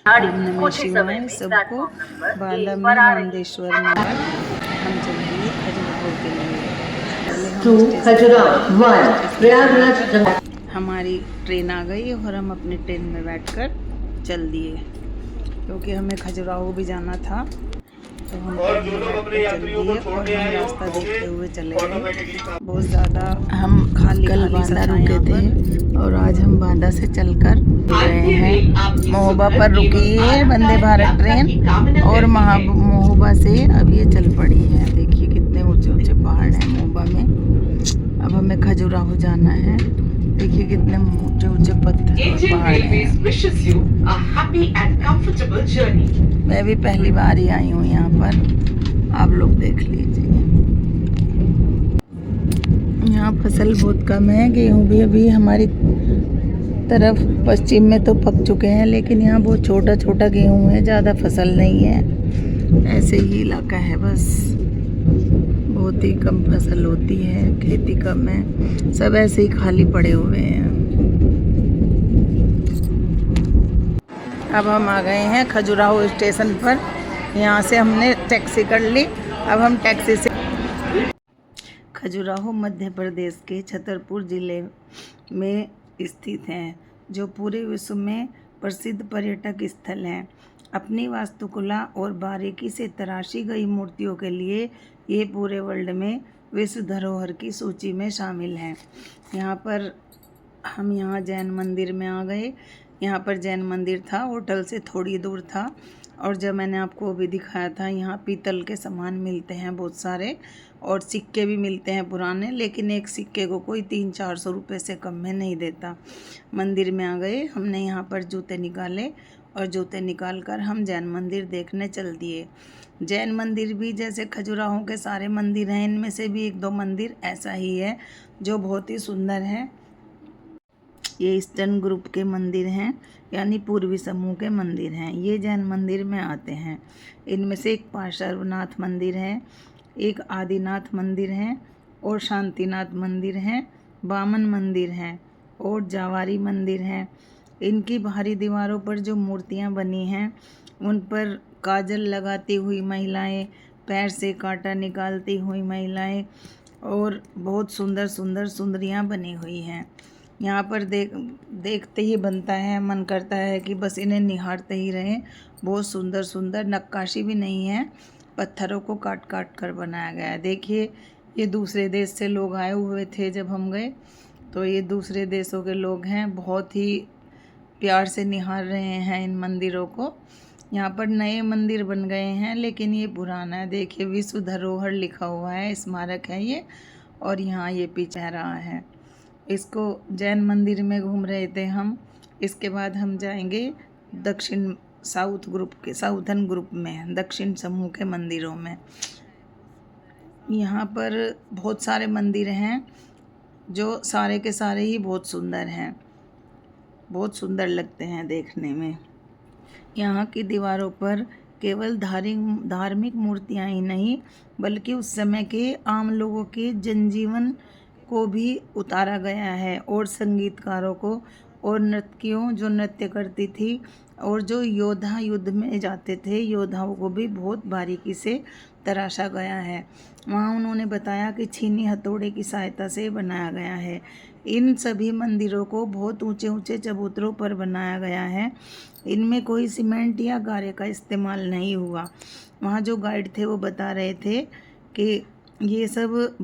ओम नमः शिवाय। सबको बांदा में नामदेश्वर मंदिर हम चल दिए खजुराहो के लिए। पहले हम स्टेशन पर आए। स्टेशन पर हमारी ट्रेन आ गई और हम अपनी ट्रेन में बैठकर चल दिए, क्योंकि हमें खजुराहो भी जाना था। तो हम ट्रेन में बैठकर चल दिए और हम रास्ता देखते हुए चले गए। बहुत ज़्यादा हम कल बांदा रुके थे और आज हम बांदा से चलकर गए हैं। महोबा पर रुकी है वंदे भारत ट्रेन और महोबा से अब ये चल पड़ी है। देखिए कितने ऊंचे ऊंचे पहाड़ हैं महोबा में। अब हमें खजुराहो जाना है। देखिए कितने ऊंचे ऊंचे पत्थर और पहाड़ हैं। मैं भी पहली बार ही आई हूँ यहाँ पर, आप लोग देख लीजिए। यहाँ फसल बहुत कम है। गेहूँ भी अभी हमारी तरफ पश्चिम में तो पक चुके हैं, लेकिन यहाँ बहुत छोटा छोटा गेहूँ है, ज़्यादा फसल नहीं है। ऐसे ही इलाका है, बस बहुत ही कम फसल होती है, खेती कम है, सब ऐसे ही खाली पड़े हुए हैं। अब हम आ गए हैं खजुराहो स्टेशन पर। यहाँ से हमने टैक्सी कर ली। अब हम टैक्सी से खजुराहो मध्य प्रदेश के छतरपुर ज़िले में स्थित हैं, जो पूरे विश्व में प्रसिद्ध पर्यटक स्थल हैं। अपनी वास्तुकला और बारीकी से तराशी गई मूर्तियों के लिए ये पूरे वर्ल्ड में विश्व धरोहर की सूची में शामिल हैं। यहाँ पर हम यहाँ जैन मंदिर में आ गए। यहाँ पर जैन मंदिर था, होटल से थोड़ी दूर था। और जब मैंने आपको अभी दिखाया था, यहाँ पीतल के सामान मिलते हैं बहुत सारे, और सिक्के भी मिलते हैं पुराने, लेकिन एक सिक्के को कोई 300-400 रुपये से कम में नहीं देता। मंदिर में आ गए, हमने यहाँ पर जूते निकाले और जूते निकाल कर हम जैन मंदिर देखने चल दिए। जैन मंदिर भी जैसे खजुराहो के सारे मंदिर हैं, इनमें से भी 1-2 मंदिर ऐसा ही है जो बहुत ही सुंदर है। ये ईस्टर्न ग्रुप के मंदिर हैं, यानी पूर्वी समूह के मंदिर हैं। ये जैन मंदिर में आते हैं। इनमें से एक पार्श्वनाथ मंदिर है, एक आदिनाथ मंदिर है, और शांतिनाथ मंदिर है, वामन मंदिर हैं और जावारी मंदिर हैं। इनकी बाहरी दीवारों पर जो मूर्तियां बनी हैं, उन पर काजल लगाती हुई महिलाएं, पैर से कांटा निकालती हुई महिलाएं और बहुत सुंदर सुंदर सुंदरियां बनी हुई हैं। यहाँ पर देखते ही बनता है, मन करता है कि बस इन्हें निहारते ही रहें। बहुत सुंदर सुंदर, नक्काशी भी नहीं है, पत्थरों को काट काट कर बनाया गया है। देखिए, ये दूसरे देश से लोग आए हुए थे जब हम गए, तो ये दूसरे देशों के लोग हैं, बहुत ही प्यार से निहार रहे हैं इन मंदिरों को। यहाँ पर नए मंदिर बन गए हैं, लेकिन ये पुराना है। देखिए, विश्व धरोहर लिखा हुआ है, स्मारक है ये, और यहाँ ये पीछे रहा है। इसको जैन मंदिर में घूम रहे थे हम। इसके बाद हम जाएंगे दक्षिण साउथर्न ग्रुप में, दक्षिण समूह के मंदिरों में। यहाँ पर बहुत सारे मंदिर हैं जो सारे के सारे ही बहुत सुंदर हैं, बहुत सुंदर लगते हैं देखने में। यहाँ की दीवारों पर केवल धार्मिक मूर्तियाँ ही नहीं, बल्कि उस समय के आम लोगों के जनजीवन को भी उतारा गया है, और संगीतकारों को, और नर्तकियों जो नृत्य करती थी, और जो योद्धा युद्ध में जाते थे, योद्धाओं को भी बहुत बारीकी से तराशा गया है। वहाँ उन्होंने बताया कि छीनी हथौड़े की सहायता से बनाया गया है। इन सभी मंदिरों को बहुत ऊंचे ऊंचे चबूतरों पर बनाया गया है। इनमें कोई सीमेंट या गारे का इस्तेमाल नहीं हुआ। वहाँ जो गाइड थे वो बता रहे थे कि ये सब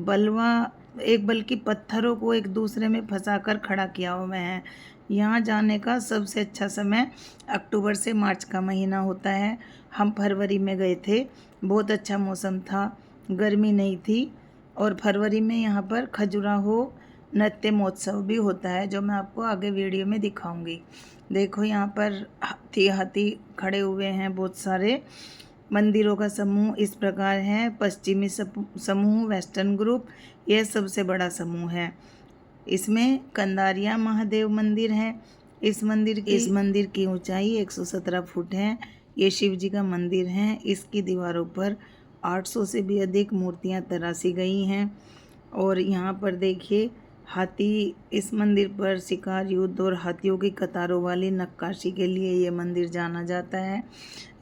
बल्कि पत्थरों को एक दूसरे में फंसाकर खड़ा किया हुआ है। यहाँ जाने का सबसे अच्छा समय अक्टूबर से मार्च का महीना होता है। हम फरवरी में गए थे, बहुत अच्छा मौसम था, गर्मी नहीं थी। और फरवरी में यहाँ पर खजुराहो नृत्य महोत्सव भी होता है, जो मैं आपको आगे वीडियो में दिखाऊंगी। देखो, यहाँ पर हाथी खड़े हुए हैं बहुत सारे। मंदिरों का समूह इस प्रकार है: पश्चिमी समूह, वेस्टर्न ग्रुप, यह सबसे बड़ा समूह है। इसमें कंदारिया महादेव मंदिर है। इस मंदिर की ऊंचाई 117 फुट है। ये शिव जी का मंदिर है। इसकी दीवारों पर 800 से भी अधिक मूर्तियां तराशी गई हैं। और यहाँ पर देखिए, हाथी, इस मंदिर पर शिकार, युद्ध और हाथियों की कतारों वाली नक्काशी के लिए ये मंदिर जाना जाता है।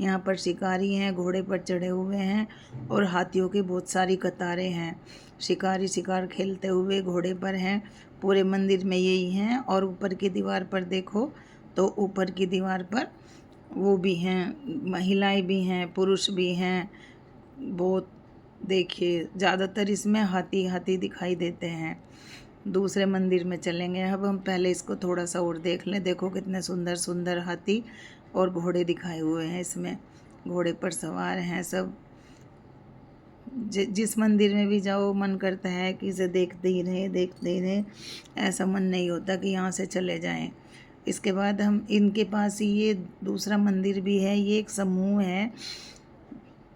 यहाँ पर शिकारी हैं, घोड़े पर चढ़े हुए हैं और हाथियों की बहुत सारी कतारें हैं। शिकारी शिकार खेलते हुए घोड़े पर हैं। पूरे मंदिर में यही हैं। और ऊपर की दीवार पर देखो तो ऊपर की दीवार पर वो भी हैं, महिलाएं भी हैं, पुरुष भी हैं। बहुत देखिए ज़्यादातर इसमें हाथी हाथी दिखाई देते हैं। दूसरे मंदिर में चलेंगे अब हम। पहले इसको थोड़ा सा और देख लें। देखो कितने सुंदर सुंदर हाथी और घोड़े दिखाए हुए हैं इसमें। घोड़े पर सवार हैं सब। जिस मंदिर में भी जाओ मन करता है कि इसे देखते ही रहे। ऐसा मन नहीं होता कि यहाँ से चले जाएं। इसके बाद हम इनके पास ही ये दूसरा मंदिर भी है। ये एक समूह है,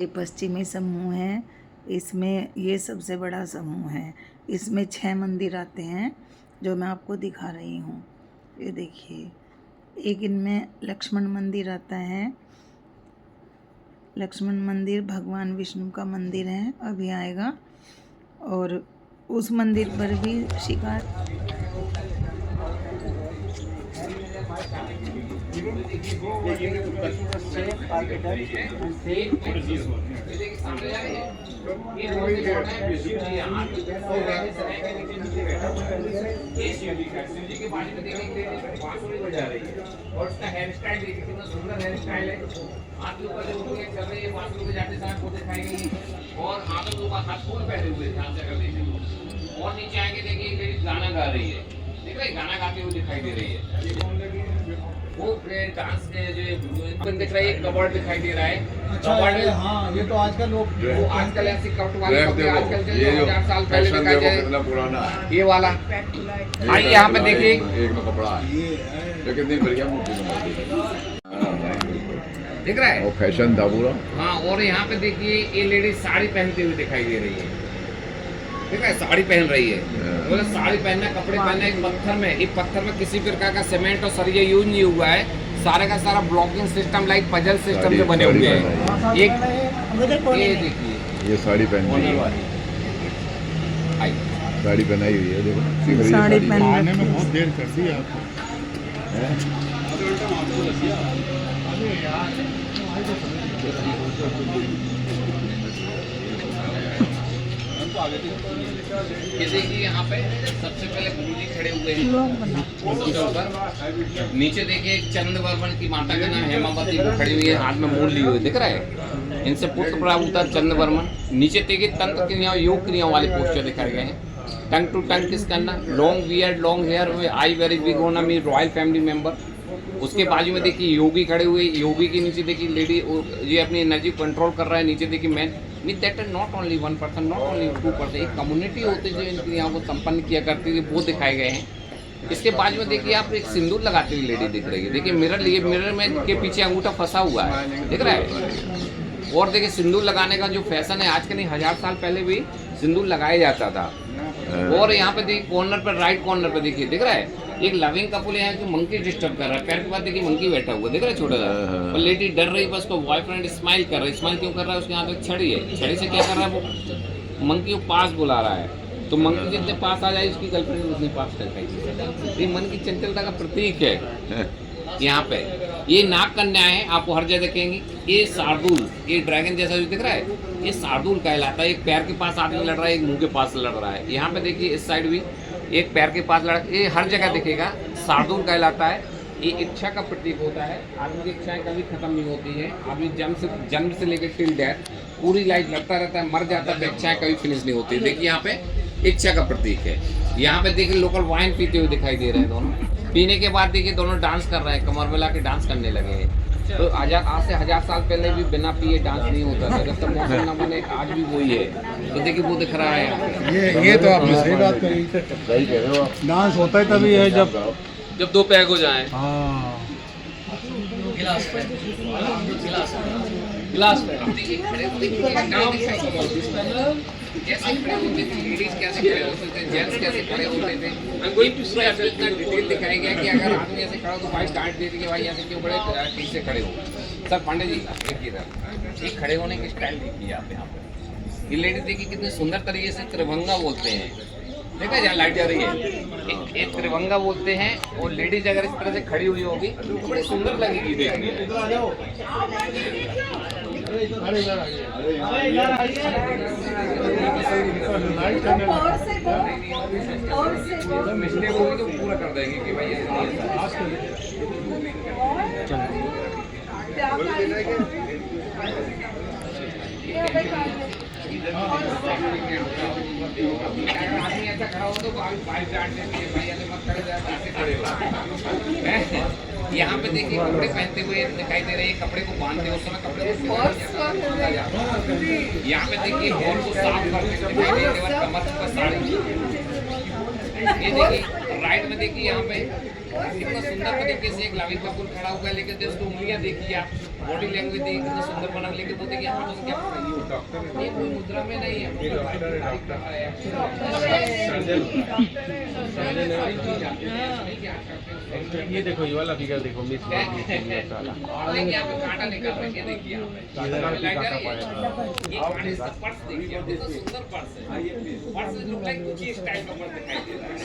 ये पश्चिमी समूह है। इसमें ये सबसे बड़ा समूह है। इसमें 6 मंदिर आते हैं जो मैं आपको दिखा रही हूँ। ये देखिए, एक इनमें लक्ष्मण मंदिर आता है। लक्ष्मण मंदिर भगवान विष्णु का मंदिर है, अभी आएगा। और उस मंदिर पर भी शिकार और उसका हेयर स्टाइल देखिए कितना सुंदर हेयर स्टाइल है। हाथ के ऊपर जो उंगलियां चल रही है, बाथरूम में जाते समय वो दिखाई गई है। और हाथों के ऊपर हाथ फूल पहने हुए ध्यान से कर लीजिए। और नीचे आएंगे देखिए एक लेडीज गाना गा रही है, देख रहे गाना गाते हुए दिखाई दे रही है। वो डांस के जो दिख रहा है, कवर्ड दिखाई दे रहा है। कवर्ड में हाँ, ये तो आजकल लोग वो आजकल ऐसी कट वाले कपड़े आजकल चल 1000 साल पहले दिखाई दे कितना पुराना है ये वाला। आइए यहाँ पे देखिए, एक में कपड़ा है लेकिन नहीं बढ़िया मूर्ति दिख रहा है वो फैशन था पूरा। हाँ। और यहाँ पे देखिए ये लेडीज साड़ी पहनते हुए दिखाई दे रही है, ठीक है, साड़ी पहन रही है। बोले साड़ी पहनना, कपड़े पहनना। एक पत्थर में, एक पत्थर में किसी प्रकार का सीमेंट और सरिया यूज नहीं हुआ है। सारे का सारा blocking system like puzzle system से बने हुए हैं। एक ये देखिए ये साड़ी पहनी है, साड़ी पहनाई हुई है। देखो साड़ी पहनने में बहुत देर कर दी आपको। ये देखिए यहाँ पे सबसे पहले गुरुजी खड़े हुए हैं उसके ऊपर। नीचे देखिए एक चंद्र वर्मन की माता का नाम हेमावती वो खड़ी हुई है, हाथ में मूल लिए हुए दिख रहा है। इनसे पुत्र प्राप्त चंद्र वर्मन। नीचे देखिए तंत्र क्रियाओं, योग क्रियाओं वाले पोस्टर दिखाए गए हैं। टंग टू टंग किस करना, long beard, long hair, eye very big होना, मी रॉयल फैमिली मेंबर। उसके बाजू में देखिए योगी खड़े हुए। योगी के नीचे देखिए लेडी ये अपनी एनर्जी कंट्रोल कर रहा है। नीचे देखिए man, mean that is not only 1%, not only 2%, एक कम्युनिटी होती है जो इन क्रियाओं को संपन्न किया करती है, वो दिखाए गए हैं। इसके बाजू में देखिए आप एक सिंदूर लगाती हुई लेडी दिख रही है। देखिए मिरर में के पीछे अंगूठा फंसा हुआ है, दिख रहा है। और देखिए सिंदूर लगाने का जो फैशन है आज के नहीं, 1000 साल पहले भी सिंदूर लगाया जाता था। और यहाँ पे देखिए कॉर्नर पर, राइट कॉर्नर पे देखिए दिख रहा है एक लविंग कपल है कि मंकी डिस्टर्ब कर रहा है। पैर के बाद देखिए मंकी बैठा हुआ दिख रहा है छोटा सा। और लेडी डर रही है, बस को बॉयफ्रेंड स्माइल कर रहा है। स्माइल क्यों कर रहा है? उसके हाथ में छड़ी है। छड़ी से क्या कर रहा है? वो मंकी को पास बुला रहा है। तो मंकी जितने पास आ जाए उसकी गर्लफ्रेंड उतनी पास कर पाएगी। ये मन की चंचलता का प्रतीक है। यहाँ पे ये नाग कन्या है, आपको हर जगह देखेंगी। ये शार्दूल, ये ड्रैगन जैसा जो दिख रहा है, ये शार्दूल कहलाता है। एक पैर के पास आदमी लड़ रहा है, एक मुंह के पास लड़ रहा है। यहाँ पे देखिए इस साइड भी एक पैर के पास लड़, ये हर जगह दिखेगा। शार्दूल कहलाता है। ये इच्छा का प्रतीक होता है। आदमी की इच्छाएं कभी खत्म नहीं होती है। आदमी जन्म से लेकर टिल डेथ पूरी लाइफ लड़ता रहता है, मर जाता है, इच्छाएं कभी फिनिश नहीं होती। देखिए यहाँ पे इच्छा का प्रतीक है। यहाँ पे देखिए लोकल वाइन पीते हुए दिखाई दे रहे हैं दोनों। पीने के बाद देखिए दोनों डांस कर रहे हैं, कमर मिला के डांस करने लगे हैं। तो आज से 1000 साल पहले भी बिना पिए डांस नहीं होता था। जब तक मौसम न बने आज भी वही है। तो देखिए वो दिख रहा है। ये तो आपने सही बात कही। सही कह रहे हो आप। डांस होता ही तभी है जब 2 पैक हो जाएं। हाँ गिलास पे देखिए खड़े होते कैसे खड़े होते थे, लेडीज कैसे खड़े होते थे, जेंट्स कैसे खड़े होते थे। पूरा ऐसे इतना डिटेल दिखाया गया कि अगर आदमी ऐसे खड़ा हो तो भाई डांट देती कि भाई ऐसे क्यों बड़े ठीक से खड़े हो। सर पांडे जी देखिए ये खड़े होने की स्टाइल देखिए आप यहाँ पर। ये लेडीज देखिए कितने सुंदर तरीके से त्रिभंगा बोलते हैं। देखा जहाँ लाइट जा रही है, एक त्रिभंगा बोलते हैं। और लेडीज अगर इस तरह से खड़ी हुई होगी तो बड़ी सुंदर लगेगी देखने में। मिस्टेक होगी तो पूरा कर देंगे कि भाई आदमी ऐसा खड़ा हो तो बाइक डांट देती है, भाई ऐसे मत खड़े ऐसे खड़े हो। यहाँ पे देखिए कपड़े पहनते हुए दिखाई दे रहे हैं, कपड़े को बांधते हुए उस समय कपड़े को यहाँ पे देखिए हेयर को साफ करते हुए दिखाई दे रहे हैं, कमर पर साड़ी। ये देखिए राइट में देखिए यहाँ पे कितना सुंदर तरीके से एक लावी कपूर खड़ा हुआ है, लेकिन जस्ट उंगलियां देखिए आप, बॉडी लैंग्वेज देखिए कितना सुंदर बना, लेकिन वो देखिए हाथों से क्या डॉक्टर ये कोई मुद्रा में नहीं है। ये देखो ये वाला फिगर देखो मिस देखिए यहाँ पे कांटा निकाल रखे हैं, देखिए पर्स देखिए कितना सुंदर पर्स है। पर्स लुक लाइक कुछ इस टाइप का पर्स दिखाई दे रहा है।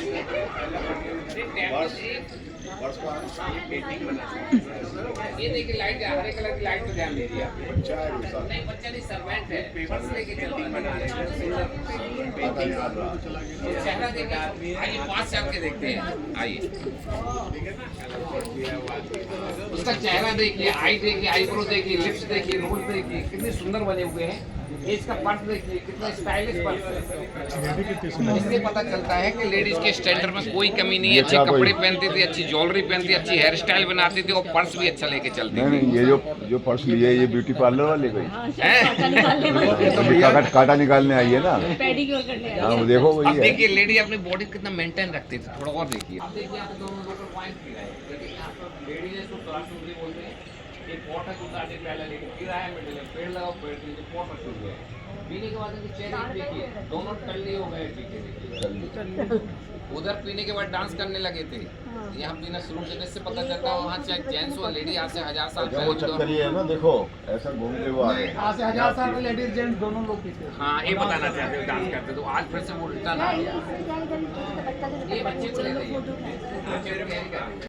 ये देखिए लाइट हरे कलर की लाइट पे ध्यान दीजिए आप। नहीं बच्चा नहीं, सर्वेंट है, पर्स लेके चलती है। चेहरा देखिए, आइए पास से आपके देखते हैं, आइए उसका चेहरा देखिए, आई देखिए, आईब्रो देखिए, लिप्स देखिए, नोज देखिए कितने सुंदर बने हुए हैं। इसका पर्स देखिए कितना स्टाइलिश पर्स है। इससे पता चलता है कि लेडीज के स्टैंडर्ड में कोई कमी नहीं है। अच्छे कपड़े पहनती थी, अच्छी ज्वेलरी पहनती थी, अच्छी हेयर स्टाइल बनाती थी और पर्स भी अच्छा लेके चलती थी। नहीं, ये जो पर्स लिया है ये ब्यूटी पार्लर वाले का हैं? काटा निकालने आई है ना, पेडिक्योर करने हाँ वो देखो अब वही है। देखिए लेडी अपनी बॉडी कितना मेंटेन रखती थी, थोड़ा और देखिए। अब देखिए यहाँ पे दोनों लोग पॉइंट किया है, देखिए यहाँ पर लेडी है तो सरासुंदरी बोलते हैं। एक पॉट है जो शादी पहले लेके गिरा है, मिडिल में पेड़ लगाओ, पेड़ के नीचे पॉट रखे हुए हैं। पीने के बाद इनके चेहरे देखिए दोनों टल्ली हो गए, देखिए उधर पीने के बाद डांस करने लगे थे, यहाँ पीना शुरू करने से पता चलता है वहाँ चाहे जेंट्स हो लेडी आज से 1000 साल वो चक्कर ये है ना, देखो ऐसा घूम के वो आ रहे हैं। आज से 1000 साल में लेडीज जेंट्स दोनों लोग पीते हैं। हाँ ये बताना चाहते हो डांस करते तो आज फिर से वो रिटर्न आ गया। ये बच्चे को ले रही है, बच्चे को कैरी कर रही है।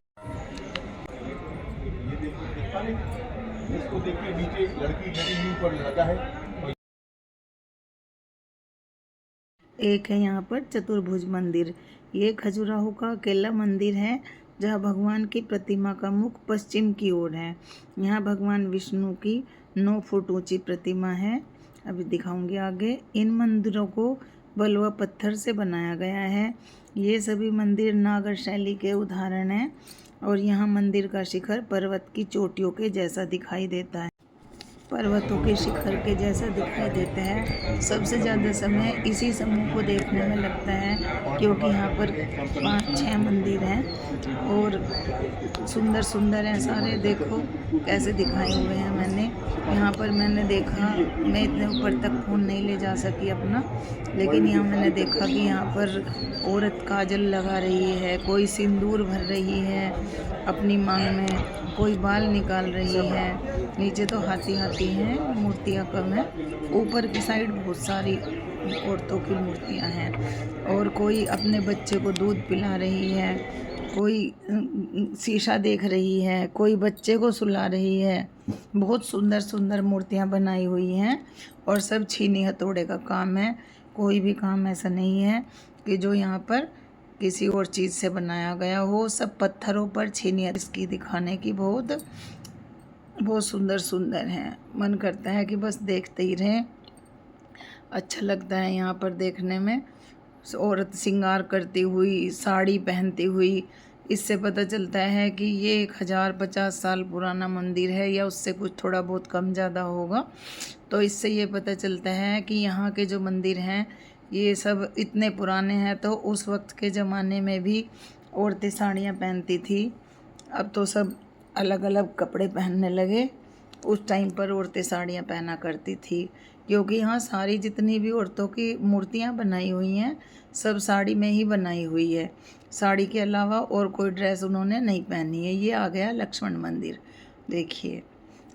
इसको देखिए नीचे लड़की नींव पर लगा है। एक है यहाँ पर चतुर्भुज मंदिर। ये खजुराहो का अकेला मंदिर है जहाँ भगवान की प्रतिमा का मुख पश्चिम की ओर है। यहाँ भगवान विष्णु की 9 फुट ऊंची प्रतिमा है। अभी दिखाऊंगी आगे। इन मंदिरों को बलुआ पत्थर से बनाया गया है। ये सभी मंदिर नागर शैली के उदाहरण हैं और यहाँ मंदिर का शिखर पर्वत की चोटियों के जैसा दिखाई देता है। पर्वतों के शिखर के जैसा दिखाई देता है। सबसे ज़्यादा समय इसी समूह को देखने में लगता है क्योंकि यहाँ पर 5-6 मंदिर हैं और सुंदर सुंदर हैं सारे। देखो कैसे दिखाए हुए हैं मैंने। यहाँ पर मैंने देखा, मैं इतने ऊपर तक फ़ोन नहीं ले जा सकी अपना, लेकिन यहाँ मैंने देखा कि यहाँ पर औरत काजल लगा रही है, कोई सिंदूर भर रही है अपनी मांग में, कोई बाल निकाल रही है। नीचे तो हाथी हाथी हैं, मूर्तियाँ कम हैं। ऊपर की साइड बहुत सारी औरतों की मूर्तियाँ हैं और कोई अपने बच्चे को दूध पिला रही है, कोई शीशा देख रही है, कोई बच्चे को सुला रही है। बहुत सुंदर सुंदर मूर्तियाँ बनाई हुई हैं और सब छीनी हथौड़े का काम है। कोई भी काम ऐसा नहीं है कि जो यहाँ पर किसी और चीज़ से बनाया गया हो। सब पत्थरों पर छीनी इसकी दिखाने की बहुत सुंदर सुंदर हैं। मन करता है कि बस देखते ही रहें। अच्छा लगता है यहाँ पर देखने में। औरत श्रृंगार करती हुई, साड़ी पहनती हुई। इससे पता चलता है कि ये 1050 साल पुराना मंदिर है या उससे कुछ थोड़ा बहुत कम ज़्यादा होगा। तो इससे ये पता चलता है कि यहाँ के जो मंदिर हैं ये सब इतने पुराने हैं। तो उस वक्त के ज़माने में भी औरतें साड़ियाँ पहनती थी। अब तो सब अलग अलग कपड़े पहनने लगे। उस टाइम पर औरतें साड़ियाँ पहना करती थी क्योंकि यहाँ सारी जितनी भी औरतों की मूर्तियाँ बनाई हुई हैं सब साड़ी में ही बनाई हुई है। साड़ी के अलावा और कोई ड्रेस उन्होंने नहीं पहनी है। ये आ गया लक्ष्मण मंदिर। देखिए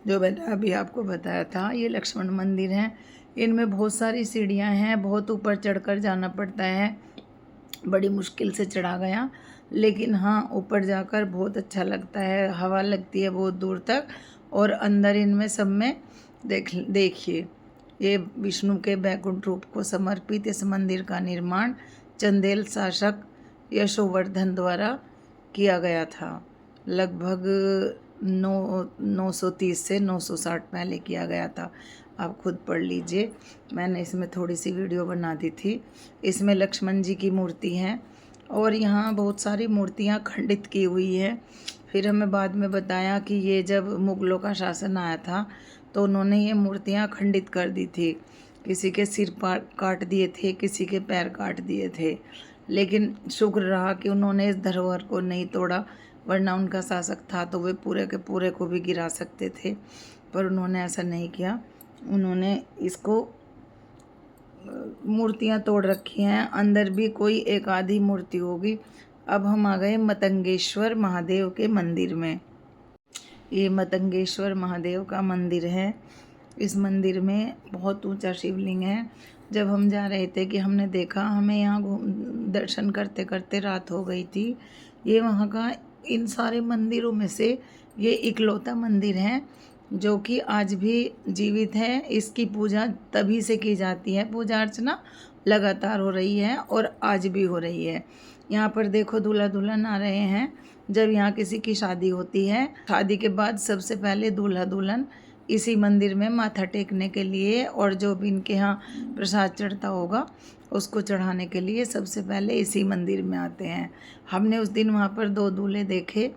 जो मैंने अभी आपको बताया था ये लक्ष्मण मंदिर है। इनमें बहुत सारी सीढ़ियाँ हैं, बहुत ऊपर चढ़कर जाना पड़ता है। बड़ी मुश्किल से चढ़ा गया, लेकिन हाँ ऊपर जाकर बहुत अच्छा लगता है, हवा लगती है बहुत दूर तक। और अंदर इनमें सब में देखिए ये विष्णु के बैकुंठ रूप को समर्पित इस मंदिर का निर्माण चंदेल शासक यशोवर्धन द्वारा किया गया था। लगभग 930 से 960 पहले किया गया था। आप खुद पढ़ लीजिए, मैंने इसमें थोड़ी सी वीडियो बना दी थी। इसमें लक्ष्मण जी की मूर्ति है और यहाँ बहुत सारी मूर्तियाँ खंडित की हुई है। फिर हमें बाद में बताया कि ये जब मुग़लों का शासन आया था तो उन्होंने ये मूर्तियाँ खंडित कर दी थी, किसी के सिर काट दिए थे, किसी के पैर काट दिए थे, लेकिन शुक्र रहा कि उन्होंने इस धरोहर को नहीं तोड़ा, वरना उनका शासक था तो वे पूरे के पूरे को भी गिरा सकते थे, पर उन्होंने ऐसा नहीं किया। उन्होंने इसको मूर्तियाँ तोड़ रखी हैं, अंदर भी कोई एक आधी मूर्ति होगी। अब हम आ गए मतंगेश्वर महादेव के मंदिर में। ये मतंगेश्वर महादेव का मंदिर है। इस मंदिर में बहुत ऊंचा शिवलिंग है। जब हम जा रहे थे कि हमने देखा, हमें यहाँ दर्शन करते करते रात हो गई थी। ये वहाँ का इन सारे मंदिरों में से ये इकलौता मंदिर है जो कि आज भी जीवित है। इसकी पूजा तभी से की जाती है, पूजा अर्चना लगातार हो रही है और आज भी हो रही है। यहाँ पर देखो दूल्हा दुल्हन आ रहे हैं। जब यहाँ किसी की शादी होती है, शादी के बाद सबसे पहले दूल्हा दुल्हन इसी मंदिर में माथा टेकने के लिए और जो भी इनके यहाँ प्रसाद चढ़ता होगा उसको चढ़ाने के लिए सबसे पहले इसी मंदिर में आते हैं। हमने उस दिन वहाँ पर 2 दूल्हे देखे।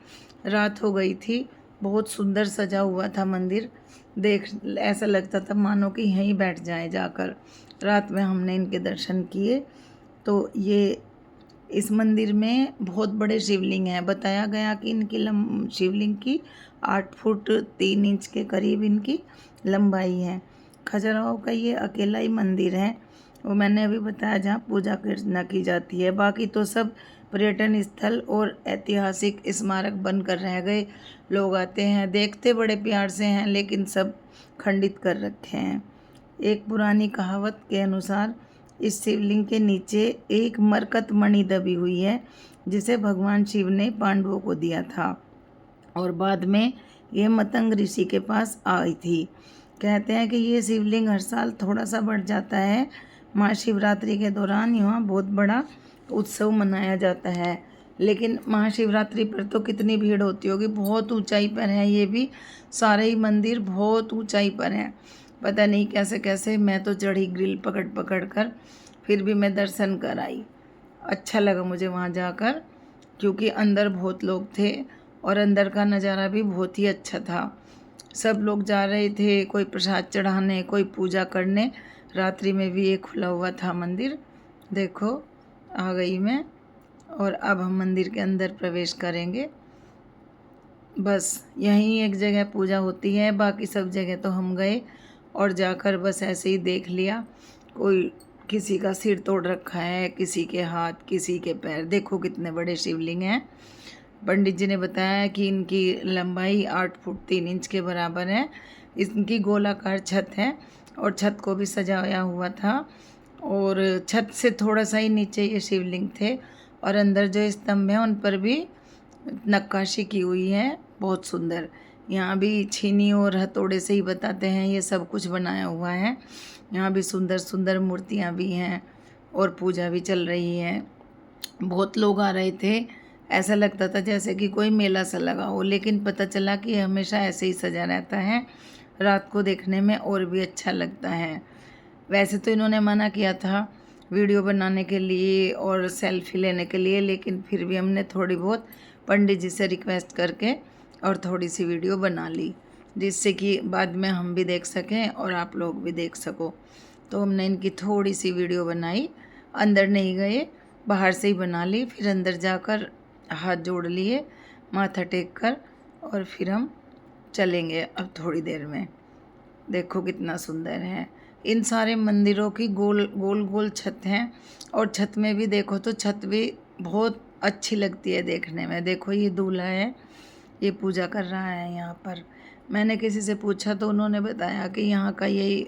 रात हो गई थी, बहुत सुंदर सजा हुआ था मंदिर। देख ऐसा लगता था मानो कि यहीं बैठ जाए जाकर। रात में हमने इनके दर्शन किए। तो ये इस मंदिर में बहुत बड़े शिवलिंग हैं। बताया गया कि इनकी शिवलिंग की 8 फुट 3 इंच के करीब इनकी लंबाई है। खजुराहो का ये अकेला ही मंदिर है, वो मैंने अभी बताया, जहाँ पूजा अर्चना की जाती है। बाकी तो सब पर्यटन स्थल और ऐतिहासिक स्मारक बनकर रह गए। लोग आते हैं, देखते बड़े प्यार से हैं, लेकिन सब खंडित कर रखे हैं। एक पुरानी कहावत के अनुसार इस शिवलिंग के नीचे एक मरकत मणि दबी हुई है, जिसे भगवान शिव ने पांडवों को दिया था और बाद में ये मतंग ऋषि के पास आई थी। कहते हैं कि ये शिवलिंग हर साल थोड़ा सा बढ़ जाता है। महाशिवरात्रि के दौरान यहाँ बहुत बड़ा उत्सव मनाया जाता है, लेकिन महाशिवरात्रि पर तो कितनी भीड़ होती होगी। बहुत ऊंचाई पर है ये भी, सारे ही मंदिर बहुत ऊंचाई पर हैं। पता नहीं कैसे कैसे मैं तो चढ़ी ग्रिल पकड़ पकड़ कर, फिर भी मैं दर्शन कर आई। अच्छा लगा मुझे वहाँ जाकर, क्योंकि अंदर बहुत लोग थे और अंदर का नज़ारा भी बहुत ही अच्छा था। सब लोग जा रहे थे, कोई प्रसाद चढ़ाने, कोई पूजा करने। रात्रि में भी ये खुला हुआ था मंदिर। देखो आ गई मैं, और अब हम मंदिर के अंदर प्रवेश करेंगे। बस यहीं एक जगह पूजा होती है, बाकी सब जगह तो हम गए और जाकर बस ऐसे ही देख लिया। कोई किसी का सिर तोड़ रखा है, किसी के हाथ, किसी के पैर। देखो कितने बड़े शिवलिंग हैं। पंडित जी ने बताया कि इनकी लंबाई 8 फुट 3 इंच के बराबर है। इनकी गोलाकार छत है और छत को भी सजाया हुआ था, और छत से थोड़ा सा ही नीचे ये शिवलिंग थे। और अंदर जो स्तंभ हैं उन पर भी नक्काशी की हुई है, बहुत सुंदर। यहाँ भी छीनी और हथौड़े से ही बताते हैं ये सब कुछ बनाया हुआ है। यहाँ भी सुंदर सुंदर मूर्तियाँ भी हैं और पूजा भी चल रही है। बहुत लोग आ रहे थे, ऐसा लगता था जैसे कि कोई मेला सा लगा हो, लेकिन पता चला कि हमेशा ऐसे ही सजा रहता है। रात को देखने में और भी अच्छा लगता है। वैसे तो इन्होंने मना किया था वीडियो बनाने के लिए और सेल्फी लेने के लिए, लेकिन फिर भी हमने थोड़ी बहुत पंडित जी से रिक्वेस्ट करके और थोड़ी सी वीडियो बना ली, जिससे कि बाद में हम भी देख सकें और आप लोग भी देख सको। तो हमने इनकी थोड़ी सी वीडियो बनाई। अंदर नहीं गए, बाहर से ही बना ली। फिर अंदर जाकर हाथ जोड़ लिए माथा टेक कर, और फिर हम चलेंगे अब थोड़ी देर में। देखो कितना सुंदर है। इन सारे मंदिरों की गोल गोल गोल छत हैं, और छत में भी देखो तो छत भी बहुत अच्छी लगती है देखने में। देखो ये दूल्हा है, ये पूजा कर रहा है यहाँ पर। मैंने किसी से पूछा तो उन्होंने बताया कि यहाँ का यही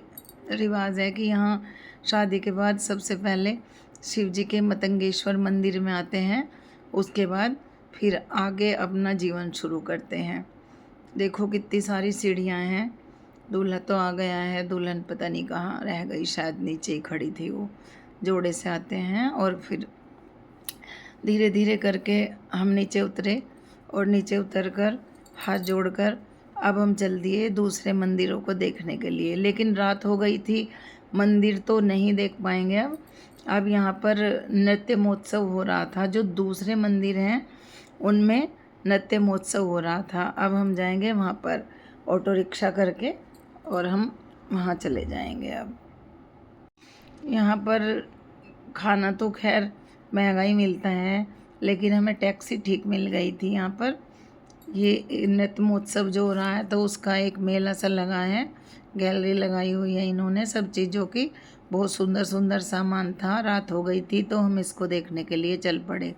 रिवाज है कि यहाँ शादी के बाद सबसे पहले शिव जी के मतंगेश्वर मंदिर में आते हैं, उसके बाद फिर आगे अपना जीवन शुरू करते हैं। देखो कितनी सारी सीढ़ियाँ हैं। दूल्हा तो आ गया है, दुल्हन पता नहीं कहाँ रह गई, शायद नीचे ही खड़ी थी। वो जोड़े से आते हैं और फिर धीरे धीरे करके हम नीचे उतरे और नीचे उतरकर हाथ जोड़कर अब हम चल दिए दूसरे मंदिरों को देखने के लिए। लेकिन रात हो गई थी, मंदिर तो नहीं देख पाएंगे अब यहाँ पर नृत्य महोत्सव हो रहा था। जो दूसरे मंदिर हैं उनमें नृत्य महोत्सव हो रहा था। अब हम जाएंगे वहाँ पर ऑटो रिक्शा करके और हम वहाँ चले जाएंगे। अब यहाँ पर खाना तो खैर महंगा ही मिलता है, लेकिन हमें टैक्सी ठीक मिल गई थी। यहाँ पर ये नृत्य महोत्सव जो हो रहा है तो उसका एक मेला सा लगा है, गैलरी लगाई हुई है इन्होंने सब चीज़ों की। बहुत सुंदर सुंदर सामान था। रात हो गई थी तो हम इसको देखने के लिए चल पड़े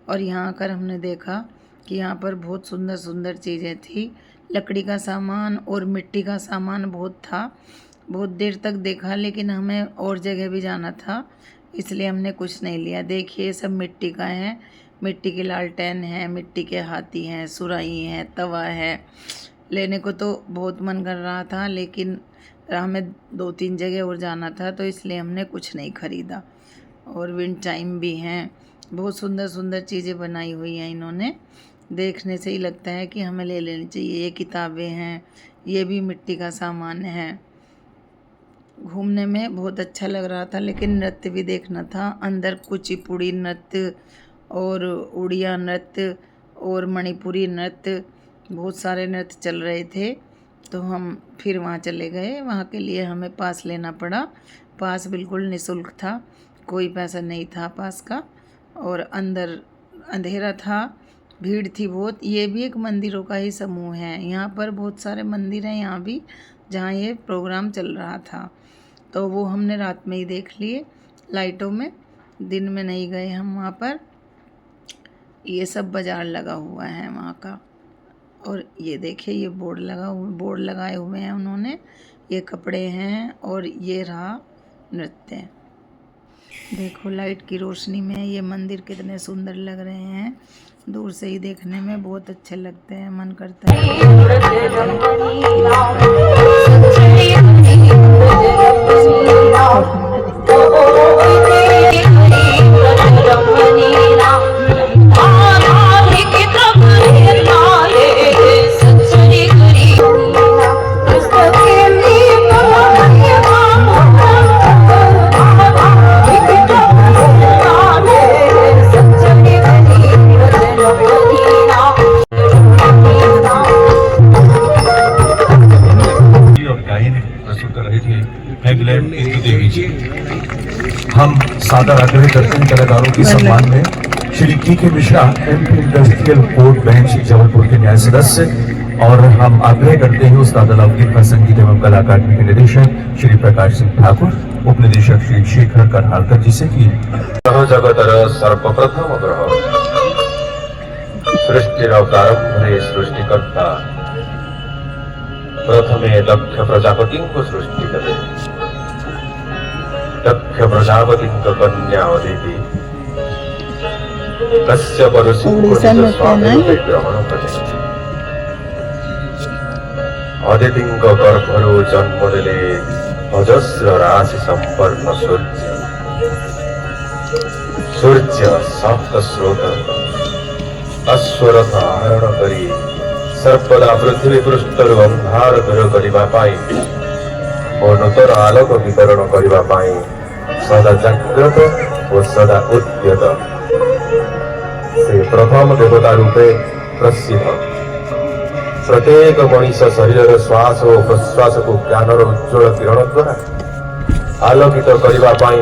और यहाँ आकर हमने देखा कि यहाँ पर बहुत सुंदर सुंदर चीज़ें थी। लकड़ी का सामान और मिट्टी का सामान बहुत था। बहुत देर तक देखा, लेकिन हमें और जगह भी जाना था, इसलिए हमने कुछ नहीं लिया। देखिए सब मिट्टी का है, मिट्टी की लालटेन है, मिट्टी के हाथी हैं, सुराही है, तवा है। लेने को तो बहुत मन कर रहा था, लेकिन हमें 2-3 जगह और जाना था, तो इसलिए हमने कुछ नहीं ख़रीदा। और विंड चाइम भी हैं, बहुत सुंदर सुंदर चीज़ें बनाई हुई हैं इन्होंने। देखने से ही लगता है कि हमें ले लेनी चाहिए। ये किताबें हैं, ये भी मिट्टी का सामान है। घूमने में बहुत अच्छा लग रहा था, लेकिन नृत्य भी देखना था। अंदर कुचिपुड़ी नृत्य और उड़िया नृत्य और मणिपुरी नृत्य, बहुत सारे नृत्य चल रहे थे। तो हम फिर वहाँ चले गए। वहाँ के लिए हमें पास लेना पड़ा। पास बिल्कुल निःशुल्क था, कोई पैसा नहीं था पास का। और अंदर अंधेरा था, भीड़ थी बहुत। ये भी एक मंदिरों का ही समूह है। यहाँ पर बहुत सारे मंदिर हैं यहाँ भी, जहाँ ये प्रोग्राम चल रहा था। तो वो हमने रात में ही देख लिए लाइटों में, दिन में नहीं गए हम वहाँ पर। ये सब बाज़ार लगा हुआ है वहाँ का। और ये देखिए ये बोर्ड लगाए हुए हैं उन्होंने। ये कपड़े हैं और ये रहा नृत्य। देखो लाइट की रोशनी में ये मंदिर कितने सुंदर लग रहे हैं। दूर से ही देखने में बहुत अच्छे लगते हैं, मन करता है। हम सादर आग्रह करते हैं कलाकारों के सम्मान में श्री के Mishra MP industrial court bench Jabalpur के न्याय सदस्य, और हम आग्रह करते हैं उस्ताद अलाउद्दीन संगीत एवं कला अकादमी के निदेशक श्री प्रकाश सिंह ठाकुर, उपनिदेशक श्री शेखर करहालकर जी से कि जगतर सर्वप्रथम ग्रह सृष्टिर प्रारंभे सृष्टिकर्ता प्रथमे दक्ष प्रजापति को सृष्टि करे। दक्ष प्रजापति कन्या अदिति कश्यप ऋषि ग्रहण करे। अदिति गर्भरो जन्म ले अजस्र राशि संपन्न सूर्य सप्त स्रोत अश्वरथ आहरण करी सर्वदा पृथ्वी पृष्ठर अंधार दूर करने पाई और नूतन आलोक वितरण करने पाई सदा जाग्रत और सदा उद्यत से प्रथम देवता रूपे प्रसिद्ध। प्रत्येक मनीष शरीर श्वास और प्रश्वास को ज्ञान उज्ज्वल किरण द्वारा आलोकित करने पाई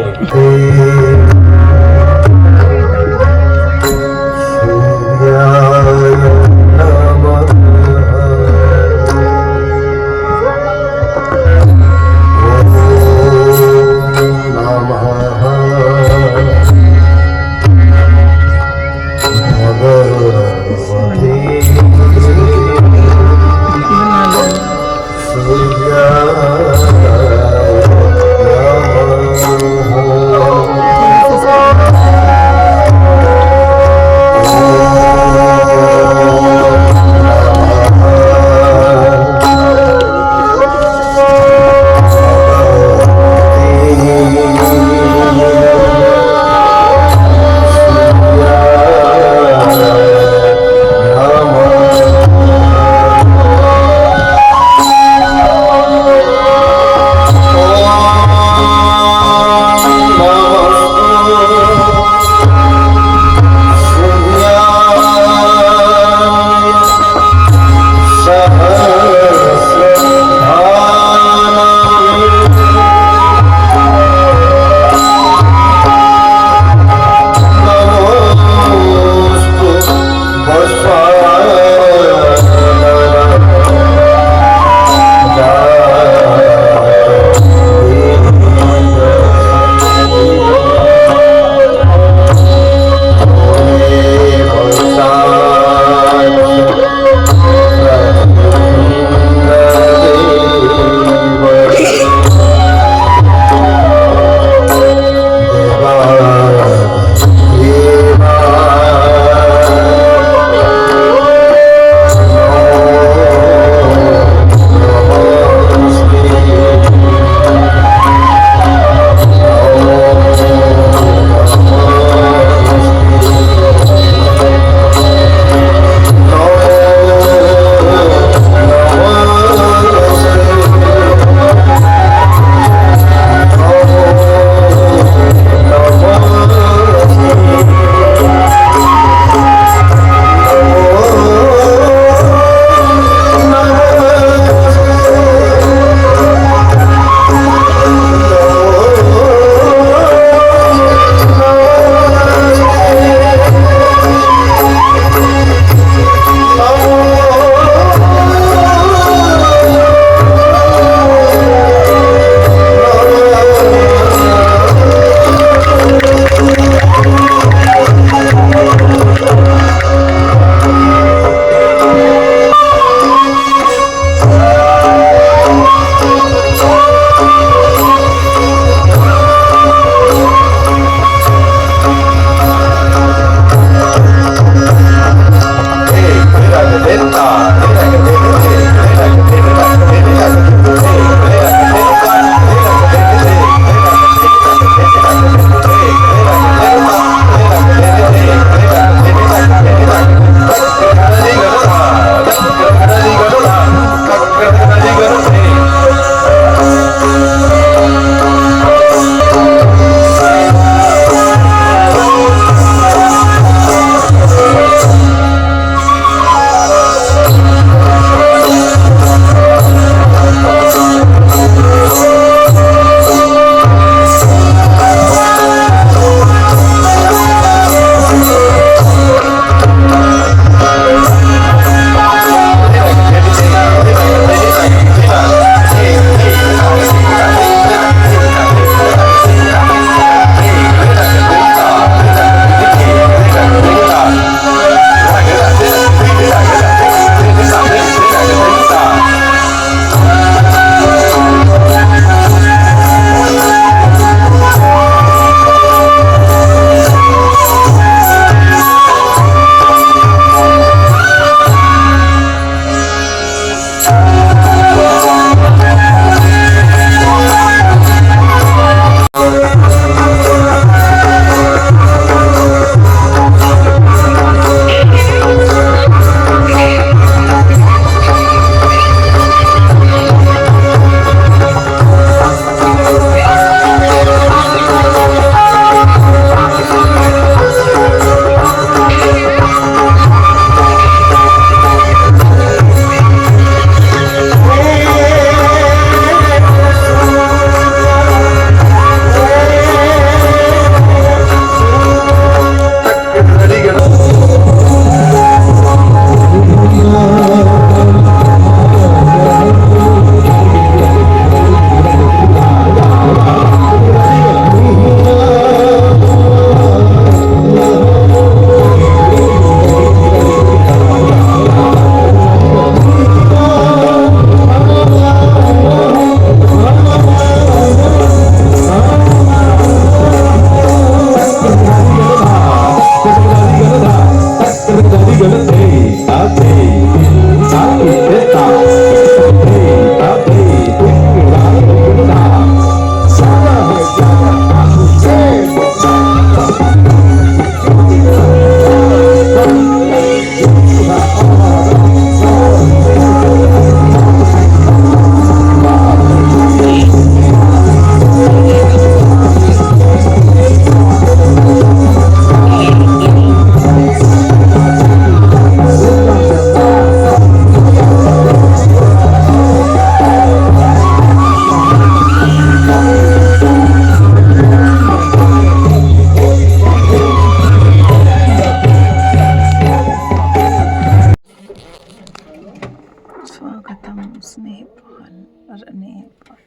रनेह फॉल,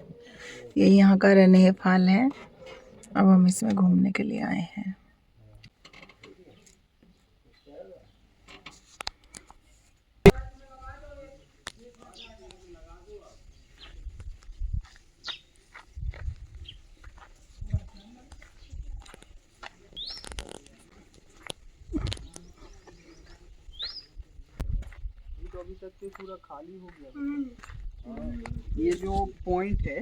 ये यहाँ का रनेह फॉल है। अब हम इसमें घूमने के लिए आए हैं। अभी तक तो पूरा खाली हो गया। ये जो पॉइंट है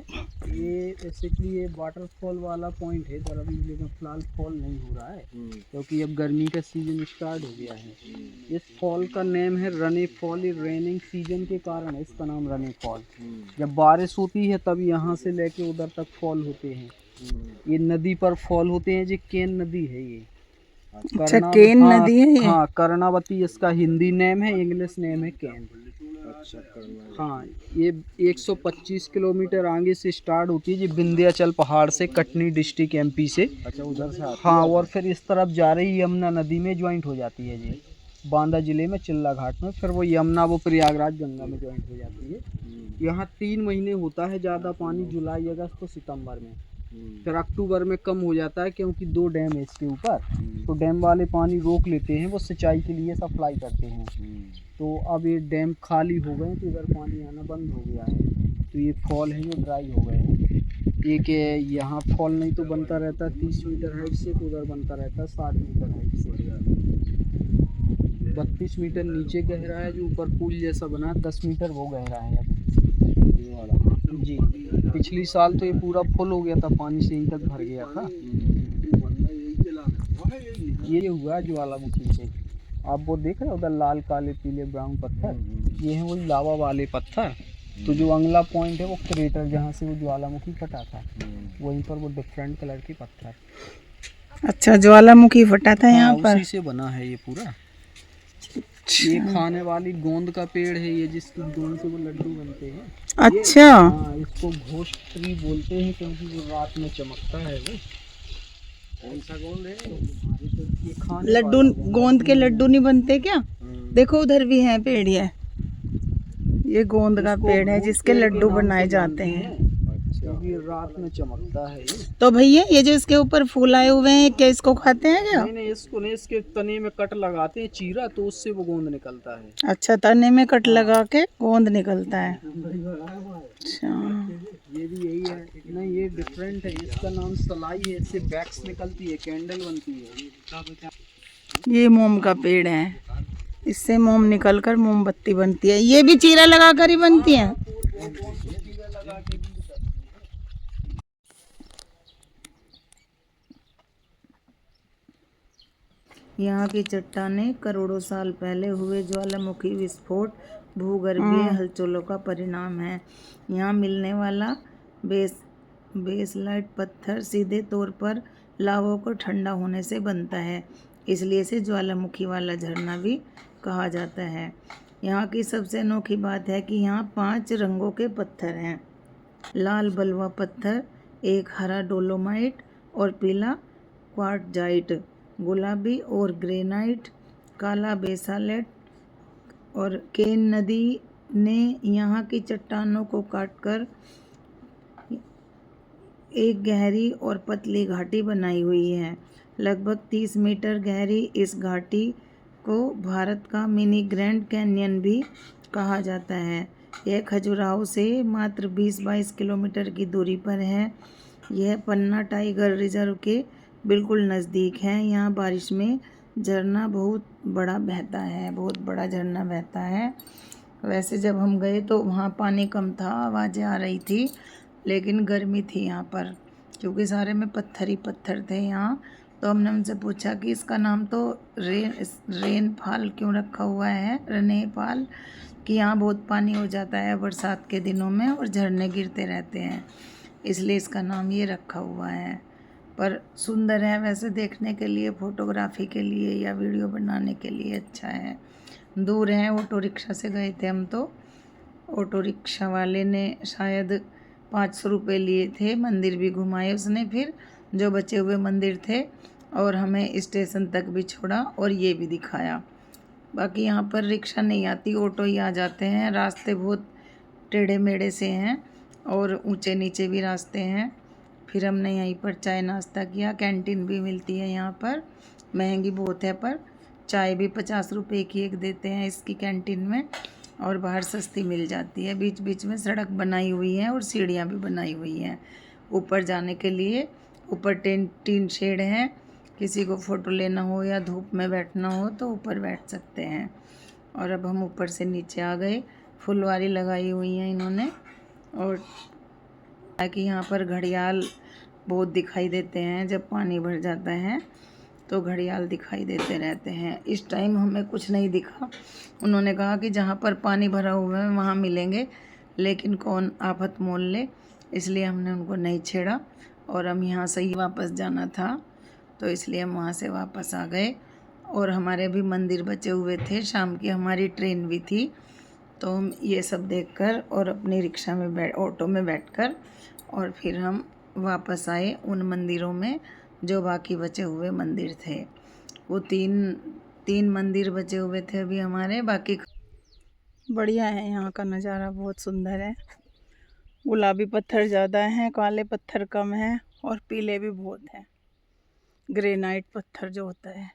ये बेसिकली ये वाटरफॉल वाला पॉइंट है, पर अभी लेकिन फिलहाल फॉल नहीं हो रहा है क्योंकि अब गर्मी का सीजन स्टार्ट हो गया है। इस फॉल का नेम है रने फॉल। ये रेनिंग सीजन के कारण है इसका नाम रने फॉल। जब बारिश होती है तब यहाँ से लेके उधर तक फॉल होते हैं। ये नदी पर फॉल होते हैं। जो केन नदी है ये। अच्छा, केन नदी है ये? हाँ, कर्णावती इसका हिंदी नेम है, इंग्लिश नेम है केन। हाँ, ये 125 किलोमीटर आगे से स्टार्ट होती है, जो विंध्याचल पहाड़ से, कटनी डिस्ट्रिक्ट एमपी से। अच्छा, उधर से हाँ, और फिर इस तरफ जा रही यमुना नदी में ज्वाइंट हो जाती है जी, बांदा जिले में चिल्ला घाट में। फिर वो यमुना वो प्रयागराज गंगा में ज्वाइंट हो जाती है। यहाँ 3 महीने होता है ज़्यादा पानी, जुलाई, अगस्त और सितंबर में। फिर अक्टूबर में कम हो जाता है क्योंकि 2 डैम है इसके ऊपर, तो डैम वाले पानी रोक लेते हैं, वो सिंचाई के लिए सप्लाई करते हैं। तो अब ये डैम खाली हो गए तो इधर पानी आना बंद हो गया है, तो ये फॉल है जो ड्राई हो गए हैं। एक यहाँ फॉल नहीं तो बनता रहता 30 मीटर हाइट से, तो उधर बनता रहता 60 मीटर हाइट से। 32 मीटर नीचे गहरा है, जो ऊपर पुल जैसा बना 10 मीटर वो गहरा है अभी जी। पिछली साल तो ये पूरा फुल हो गया था, पानी से यहीं तक भर गया था। ये हुआ ज्वालामुखी से। आप वो देख रहे हो उधर लाल काले पीले ब्राउन पत्थर, ये हैं वही लावा वाले पत्थर। तो जो अगला पॉइंट है वो क्रेटर, जहाँ से वो ज्वालामुखी फटा था, वहीं पर वो डिफरेंट कलर के पत्थर। अच्छा, ज्वालामुखी फटा था यहाँ पर? उसी से बना है ये पूरा। ये खाने वाली गोंद का पेड़ है ये, जिसकी गोंद से वो लड्डू बनते हैं। अच्छा, हाँ, इसको घोष ट्री बोलते हैं क्योंकि वो रात में चमकता है। वो कौन सा गोंद है? ये खाने लड्डू, गोंद के लड्डू नहीं बनते क्या? देखो उधर भी है पेड़, ये गोंद का पेड़ है जिसके लड्डू बनाए जाते हैं, क्योंकि रात में चमकता है ये। तो भैया ये जो इसके ऊपर फूल आए हुए हैं, क्या इसको खाते हैं क्या? नहीं, इसको नहीं, इसके तने में कट लगाते हैं चीरा, तो उससे वो गोंद निकलता है। अच्छा, तने में कट लगा के गोंद निकलता है। अच्छा, ये भी यही है। नहीं, ये डिफरेंट है, इसका नाम सलाई है, इससे वैक्स निकलती है, कैंडल बनती है। ये मोम का पेड़ है, इससे मोम निकलकर मोमबत्ती बनती है। ये भी चीरा लगा कर ही बनती है। यहाँ की चट्टानें करोड़ों साल पहले हुए ज्वालामुखी विस्फोट भूगर्भीय हलचलों का परिणाम है। यहाँ मिलने वाला बेसलाइट पत्थर सीधे तौर पर लावा को ठंडा होने से बनता है, इसलिए इसे ज्वालामुखी वाला झरना भी कहा जाता है। यहाँ की सबसे अनोखी बात है कि यहाँ 5 रंगों के पत्थर हैं। लाल बलुआ पत्थर, एक हरा डोलोमाइट और पीला क्वार्टजाइट, गुलाबी और ग्रेनाइट, काला बेसाल्ट। और केन नदी ने यहाँ की चट्टानों को काटकर एक गहरी और पतली घाटी बनाई हुई है। लगभग 30 मीटर गहरी इस घाटी को भारत का मिनी ग्रैंड कैन्यन भी कहा जाता है। यह खजुराहो से मात्र 20-22 किलोमीटर की दूरी पर है। यह पन्ना टाइगर रिजर्व के बिल्कुल नज़दीक है। यहाँ बारिश में झरना बहुत बड़ा झरना बहता है। वैसे जब हम गए तो वहाँ पानी कम था, आवाज़ें आ रही थी, लेकिन गर्मी थी यहाँ पर क्योंकि सारे में पत्थर ही पत्थर थे यहाँ। तो हमने उनसे पूछा कि इसका नाम तो रेन फॉल क्यों रखा हुआ है, रने फॉल, कि यहाँ बहुत पानी हो जाता है बरसात के दिनों में और झरने गिरते रहते हैं, इसलिए इसका नाम ये रखा हुआ है। पर सुंदर है वैसे, देखने के लिए, फोटोग्राफी के लिए या वीडियो बनाने के लिए अच्छा है। दूर है, ऑटो रिक्शा से गए थे हम। तो ऑटो रिक्शा वाले ने शायद 500 रुपये लिए थे, मंदिर भी घुमाए उसने, फिर जो बचे हुए मंदिर थे, और हमें स्टेशन तक भी छोड़ा और ये भी दिखाया। बाकी यहाँ पर रिक्शा नहीं आती, ऑटो ही आ जाते हैं। रास्ते बहुत टेढ़े मेढ़े से हैं, और ऊंचे नीचे भी रास्ते हैं। फिर हमने यहीं पर चाय नाश्ता किया। कैंटीन भी मिलती है यहाँ पर, महंगी बहुत है पर चाय भी 50 रुपये की एक देते हैं इसकी कैंटीन में, और बाहर सस्ती मिल जाती है। बीच बीच में सड़क बनाई हुई है और सीढ़ियाँ भी बनाई हुई हैं ऊपर जाने के लिए। ऊपर टीन शेड है, किसी को फ़ोटो लेना हो या धूप में बैठना हो तो ऊपर बैठ सकते हैं। और अब हम ऊपर से नीचे आ गए। फुलवारी लगाई हुई हैं इन्होंने, और ताकि यहाँ पर घड़ियाल बहुत दिखाई देते हैं। जब पानी भर जाता है तो घड़ियाल दिखाई देते रहते हैं। इस टाइम हमें कुछ नहीं दिखा। उन्होंने कहा कि जहाँ पर पानी भरा हुआ है वहाँ मिलेंगे, लेकिन कौन आफत मोल ले, इसलिए हमने उनको नहीं छेड़ा। और हम यहाँ से ही वापस जाना था तो इसलिए हम वहाँ से वापस आ गए। और हमारे भी मंदिर बचे हुए थे, शाम की हमारी ट्रेन भी थी। तो हम ये सब देखकर और अपनी रिक्शा में ऑटो में बैठकर और फिर हम वापस आए उन मंदिरों में जो बाकी बचे हुए मंदिर थे। वो तीन मंदिर बचे हुए थे अभी हमारे बाकी। बढ़िया है यहाँ का नज़ारा, बहुत सुंदर है। गुलाबी पत्थर ज़्यादा हैं, काले पत्थर कम हैं, और पीले भी बहुत हैं। ग्रेनाइट पत्थर जो होता है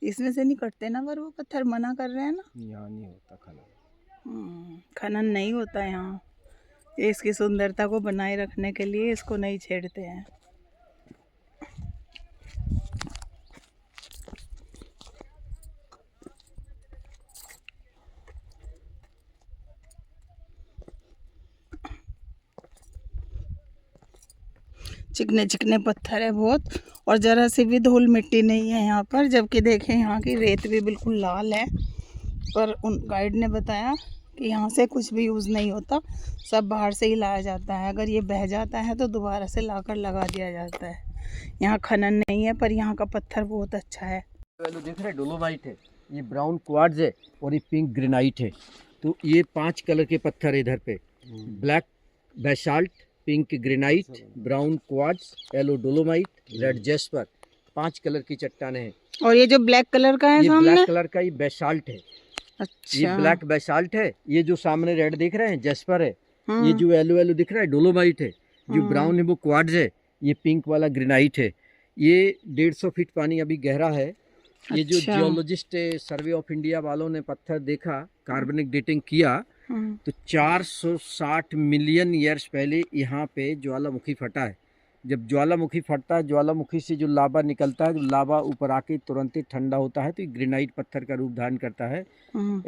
इसमें से नहीं कटते ना, पर वो पत्थर मना कर रहे हैं ना, यहाँ नहीं होता खनन। खनन नहीं होता यहाँ। इसकी सुंदरता को बनाए रखने के लिए इसको नहीं छेड़ते हैं। चिकने चिकने पत्थर है बहुत, और ज़रा सी भी धूल मिट्टी नहीं है यहाँ पर। जबकि देखें यहाँ की रेत भी बिल्कुल लाल है, पर उन गाइड ने बताया कि यहाँ से कुछ भी यूज़ नहीं होता, सब बाहर से ही लाया जाता है। अगर ये बह जाता है तो दोबारा से लाकर लगा दिया जाता है। यहाँ खनन नहीं है, पर यहाँ का पत्थर बहुत अच्छा है। देख रहे डोलोमाइट है, ये ब्राउन क्वार्ट्ज है, और ये पिंक ग्रेनाइट है। तो ये 5 कलर के पत्थर है इधर पे, black basalt, pink granite, brown quartz, yellow dolomite, red Jasper, 5 colour की चट्टानें हैं। और ये जो ब्लैक कलर का है ये सामने, ब्लैक कलर का ये बेसाल्ट है। अच्छा, ये ब्लैक बेसाल्ट है। ये जो सामने रेड दिख रहे हैं जेस्पर है। ये जो येलो येलो दिख रहा है डोलोमाइट है। जो ब्राउन है वो क्वार्ट्ज है। ये पिंक वाला ग्रेनाइट है। ये 150 फीट पानी अभी गहरा है। ये जो जियोलॉजिस्ट सर्वे ऑफ इंडिया वालों ने पत्थर देखा, कार्बनिक डेटिंग किया, तो 460 मिलियन ईयर्स पहले यहाँ पे ज्वालामुखी फटा है। जब ज्वालामुखी फटता है, ज्वालामुखी से जो लावा निकलता है, जो लावा ऊपर आके तुरंत ही ठंडा होता है तो ये ग्रेनाइट पत्थर का रूप धारण करता है।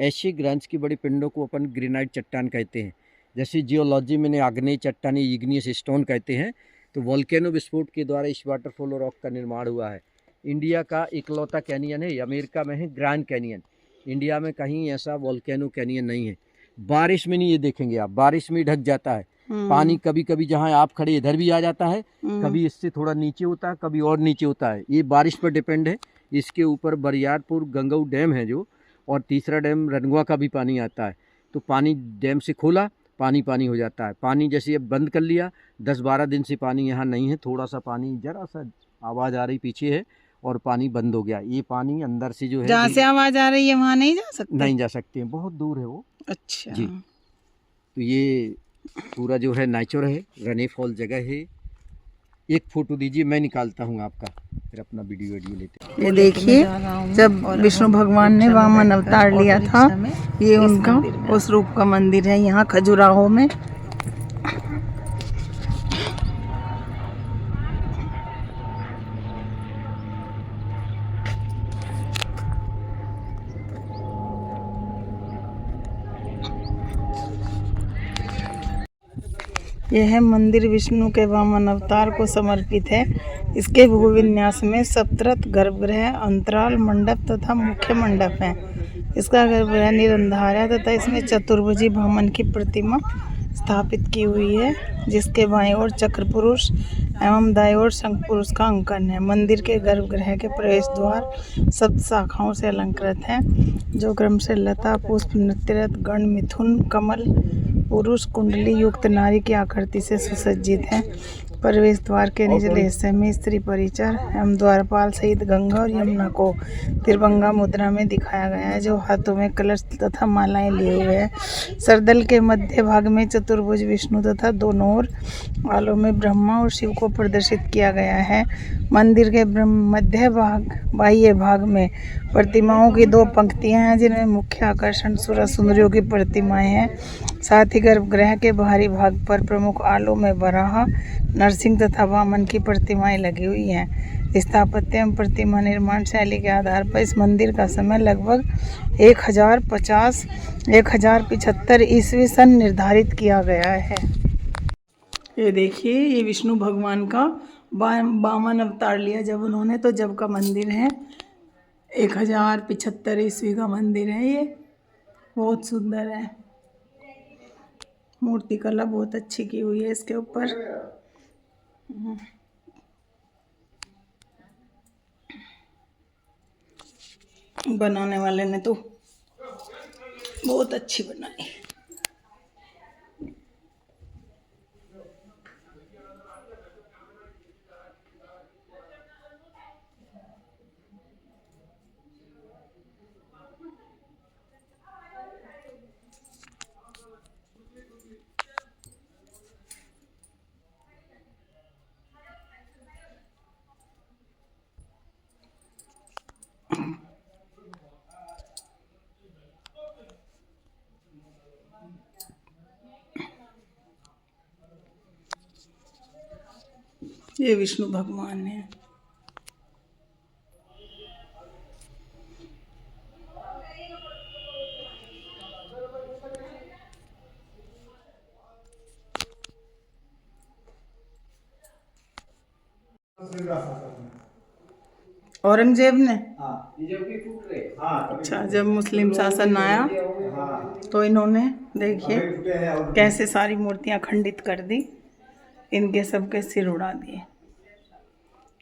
ऐसे ग्रंथ की बड़ी पिंडों को अपन ग्रेनाइट चट्टान कहते हैं। जैसे जियोलॉजी में आग्नेय चट्टान, इग्नियस स्टोन कहते हैं। तो वोल्केनो विस्फोट के द्वारा इस वाटरफॉल और रॉक का निर्माण हुआ है। इंडिया का इकलौता कैनियन है। अमेरिका में है ग्रैंड कैनियन, इंडिया में कहीं ऐसा वोल्केनो कैनियन नहीं है। बारिश में नहीं ये देखेंगे आप, बारिश में ढक जाता है पानी। कभी कभी जहाँ आप खड़े इधर भी आ जाता है, कभी इससे थोड़ा नीचे होता है, कभी और नीचे होता है। ये बारिश पर डिपेंड है। इसके ऊपर बरियारपुर गंगऊ डैम है जो, और तीसरा डैम रनगुआ का भी पानी आता है। तो पानी डैम से खोला, पानी पानी हो जाता है। पानी जैसे अब बंद कर लिया, 10-12 दिन से पानी यहाँ नहीं है। थोड़ा सा पानी, जरा सा आवाज़ आ रही पीछे है, और पानी बंद हो गया। ये पानी अंदर से जो है, जहाँ से आवाज़ आ रही है वहाँ नहीं जा सकते? नहीं जा सकते हैं, बहुत दूर है वो। अच्छा जी। तो ये पूरा जो है नेचर है, रनीफॉल जगह है। एक फ़ोटो दीजिए, मैं निकालता हूँ आपका, फिर अपना वीडियो लेते हैं। ये देखिए, जब विष्णु भगवान ने वामन अवतार लिया था, ये उनका उस रूप का मंदिर है यहाँ खजुराहो में। यह मंदिर विष्णु के वामन अवतार को समर्पित है। इसके भूविन्यास में सप्तरथ गर्भगृह, अंतराल मंडप तथा मुख्य मंडप है। इसका गर्भगृह निरंधार है तथा इसमें चतुर्भुजी वामन की प्रतिमा स्थापित की हुई है, जिसके बाएं ओर चक्र पुरुष एवं दाएं ओर शंख पुरुष का अंकन है। मंदिर के गर्भगृह के प्रवेश द्वार 7 शाखाओं से अलंकृत हैं, जो क्रम से लता, पुष्प, नृत्यरत, गण, मिथुन, कमल, पुरुष, कुंडली युक्त नारी की आकृति से सुसज्जित हैं। प्रवेश द्वार के निचले हिस्से में स्त्री परिचर एवं द्वारपाल सहित गंगा और यमुना को त्रिभंगा मुद्रा में दिखाया गया है, जो हाथों में कलश तथा मालाएं लिए हुए है। सरदल के मध्य भाग में चतुर्भुज विष्णु तथा दोनों ओर आलों में ब्रह्मा और शिव को प्रदर्शित किया गया है। मंदिर के मध्य भाग बाह्य भाग में प्रतिमाओं की 2 पंक्तियां हैं, जिनमें मुख्य आकर्षण सुर सुंदरियों की प्रतिमाएं हैं। साथ ही गर्भगृह के बाहरी भाग पर प्रमुख आलों में वराह, नरसिंह तथा वामन की प्रतिमाएं लगी हुई हैं। स्थापत्य एवं प्रतिमा निर्माण शैली के आधार पर इस मंदिर का समय लगभग 1075 ईस्वी सन निर्धारित किया गया है। ये देखिए, ये विष्णु भगवान का वामन अवतार लिया जब उन्होंने, तो जब का मंदिर है 1075 ईस्वी का मंदिर है। ये बहुत सुंदर है, मूर्ति कला बहुत अच्छी की हुई है इसके ऊपर। बनाने वाले ने तो बहुत अच्छी बनाई। ये विष्णु भगवान है। औरंगजेब ने, अच्छा, जब मुस्लिम शासन आया तो इन्होंने देखिए कैसे सारी मूर्तियां खंडित कर दी, इनके सबके सिर उड़ा दिए।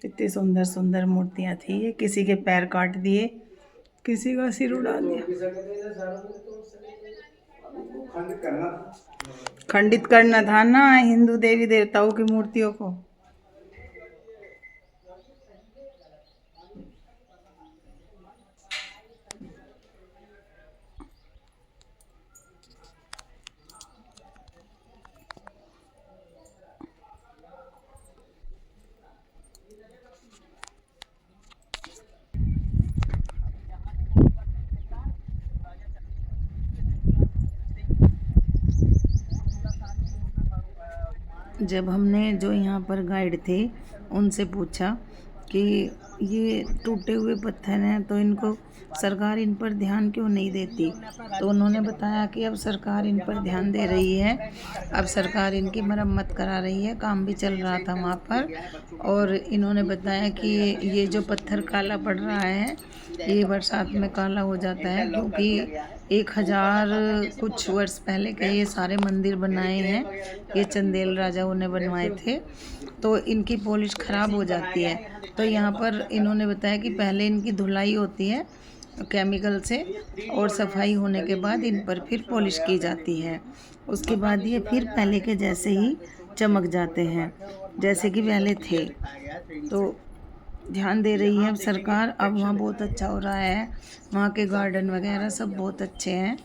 कितनी सुंदर सुंदर मूर्तियां थी ये। किसी के पैर काट दिए, किसी का सिर उड़ा दिया। खंडित करना था ना हिंदू देवी देवताओं की मूर्तियों को। जब हमने जो यहाँ पर गाइड थे उनसे पूछा कि ये टूटे हुए पत्थर हैं तो इनको सरकार इन पर ध्यान क्यों नहीं देती, तो उन्होंने बताया कि अब सरकार इन पर ध्यान दे रही है। अब सरकार इनकी मरम्मत करा रही है, काम भी चल रहा था वहाँ पर। और इन्होंने बताया कि ये जो पत्थर काला पड़ रहा है ये बरसात में काला हो जाता है, क्योंकि 1000 कुछ वर्ष पहले के ये सारे मंदिर बनाए हैं, ये चंदेल राजाओं ने बनवाए थे, तो इनकी पॉलिश ख़राब हो जाती है। तो यहाँ पर इन्होंने बताया कि पहले इनकी धुलाई होती है केमिकल से, और सफाई होने के बाद इन पर फिर पॉलिश की जाती है। उसके बाद ये फिर पहले के जैसे ही चमक जाते हैं जैसे कि पहले थे। तो ध्यान दे रही है अब सरकार। अब वहाँ बहुत अच्छा हो रहा है, वहाँ के गार्डन वगैरह सब बहुत अच्छे हैं,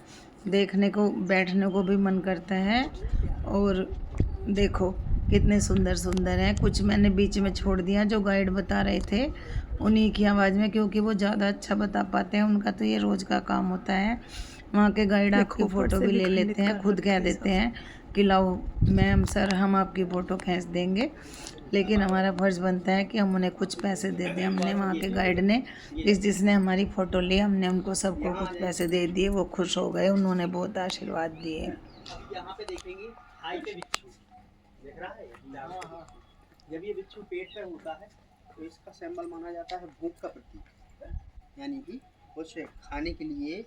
देखने को बैठने को भी मन करता है। और देखो कितने सुंदर सुंदर हैं। कुछ मैंने बीच में छोड़ दिया जो गाइड बता रहे थे उन्हीं की आवाज़ में, क्योंकि वो ज़्यादा अच्छा बता पाते हैं, उनका तो ये रोज़ का काम होता है। वहाँ के गाइड आपकी फ़ोटो भी ले लेते हैं, खुद कह देते हैं कि लाओ मैम सर हम आपकी फ़ोटो खींच देंगे, लेकिन हमारा फ़र्ज़ बनता है कि हम उन्हें कुछ पैसे दे दें। हमने वहाँ के गाइड ने जिसने हमारी फ़ोटो ली हमने उनको सबको कुछ पैसे दे दिए, वो खुश हो गए, उन्होंने बहुत आशीर्वाद दिए। यहाँ पे देखेंगे हाई पे बिच्छू देख रहा है। जब ये बिच्छू पेट पर होता है तो इसका सिंबल माना जाता है भूख का प्रतीक, यानी कि कुछ खाने के लिए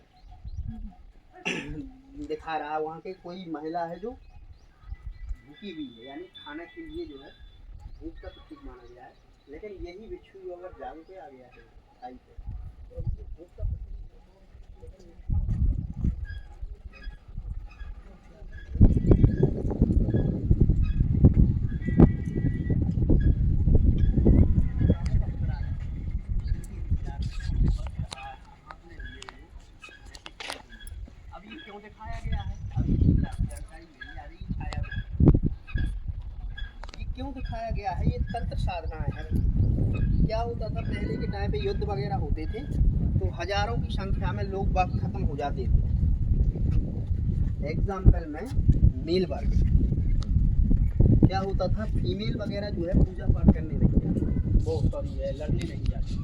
दिखा रहा है। वहाँ के कोई महिला है जो भूखी हुई है, यानी खाने के लिए जो है भूख का प्रतीक माना गया है। लेकिन यही बिच्छू अगर जाग पे आ गया है हाई पे तो भूख का प्रतीक क्यों दिखाया गया है, ये तंत्र साधना है। क्या होता था पहले के टाइम पे युद्ध वगैरह होते थे तो हजारों की संख्या में लोग बाग खत्म हो जाते थे। एग्जाम्पल में मेल वर्ग, क्या होता था फीमेल वगैरह जो है पूजा पाठ करने नहीं जाती, वो सॉरी है लड़ने नहीं जाती।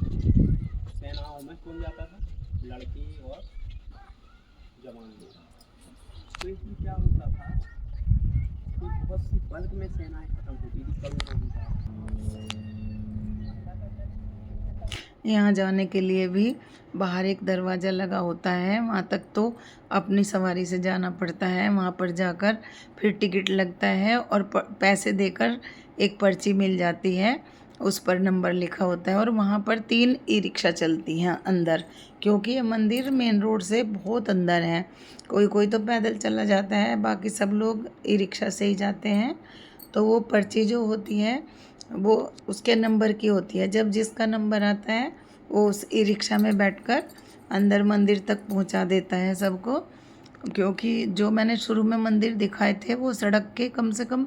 सेनाओं में कौन जाता था, लड़के और जवान लोग। तो इसमें क्या होता था कि बहुत सी बल्क में सेनाएं खत्म होती थी, कभी नहीं होता। यहाँ जाने के लिए भी बाहर एक दरवाज़ा लगा होता है, वहाँ तक तो अपनी सवारी से जाना पड़ता है। वहाँ पर जाकर फिर टिकट लगता है और पैसे देकर एक पर्ची मिल जाती है, उस पर नंबर लिखा होता है। और वहाँ पर 3 ई रिक्शा चलती हैं अंदर, क्योंकि ये मंदिर मेन रोड से बहुत अंदर है। कोई कोई तो पैदल चला जाता है, बाकी सब लोग ई रिक्शा से ही जाते हैं। तो वो पर्ची जो होती है वो उसके नंबर की होती है। जब जिसका नंबर आता है वो उस ई रिक्शा में बैठकर अंदर मंदिर तक पहुंचा देता है सबको। क्योंकि जो मैंने शुरू में मंदिर दिखाए थे वो सड़क के कम से कम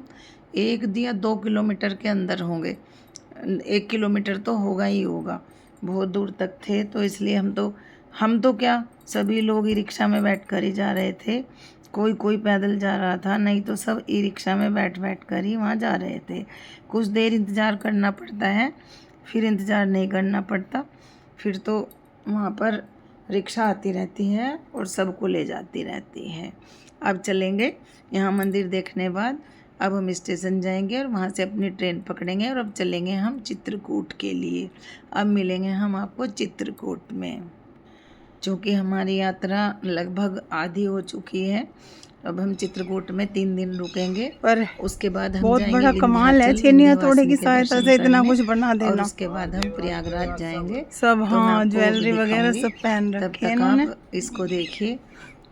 1 या 2 किलोमीटर के अंदर होंगे। 1 किलोमीटर तो होगा ही होगा, बहुत दूर तक थे। तो इसलिए हम तो क्या सभी लोग ई रिक्शा में बैठ कर ही जा रहे थे। कोई पैदल जा रहा था, नहीं तो सब ई रिक्शा में बैठ कर ही वहाँ जा रहे थे। कुछ देर इंतज़ार करना पड़ता है, फिर इंतज़ार नहीं करना पड़ता, फिर तो वहाँ पर रिक्शा आती रहती है और सबको ले जाती रहती है। अब चलेंगे यहाँ मंदिर देखने बाद, अब हम स्टेशन जाएंगे और वहाँ से अपनी ट्रेन पकड़ेंगे और अब चलेंगे हम चित्रकूट के लिए। अब मिलेंगे हम आपको चित्रकूट में। चूँकि हमारी यात्रा लगभग आधी हो चुकी है, अब हम चित्रकूट में 3 दिन रुकेंगे। पर उसके बाद हम बहुत जाएंगे बड़ा कमाल है, छेनिया तोड़े की सहायता से इतना कुछ बना और देना। उसके बाद हम प्रयागराज जाएंगे। सब तो मैं हाँ आपको ज्वेलरी वगैरह दिखाऊंगी। सब पहन तब रखे हैं तक इन्होंने। आप इसको देखिए,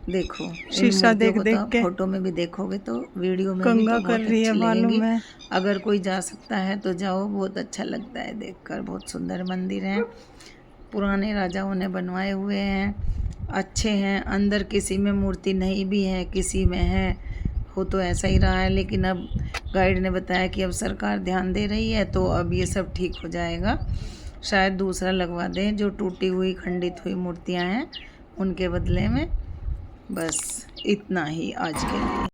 देखो इन शीशा मूर्तियों देख को तो देख आप के फोटो में भी देखोगे तो वीडियो में भी गंगा तो कर बहुत रही है अच्छी बालों लगेंगी। में। अगर कोई जा सकता है तो जाओ, बहुत अच्छा लगता है देखकर। बहुत सुंदर मंदिर है, पुराने राजाओं ने बनवाए हुए हैं, अच्छे हैं। अंदर किसी में मूर्ति नहीं भी है, किसी में है, हो तो ऐसा ही रहा है। लेकिन अब गाइड ने बताया कि अब सरकार ध्यान दे रही है तो अब ये सब ठीक हो जाएगा। शायद दूसरा लगवा दें, जो टूटी हुई खंडित हुई मूर्तियां हैं उनके बदले में। बस इतना ही आज के लिए।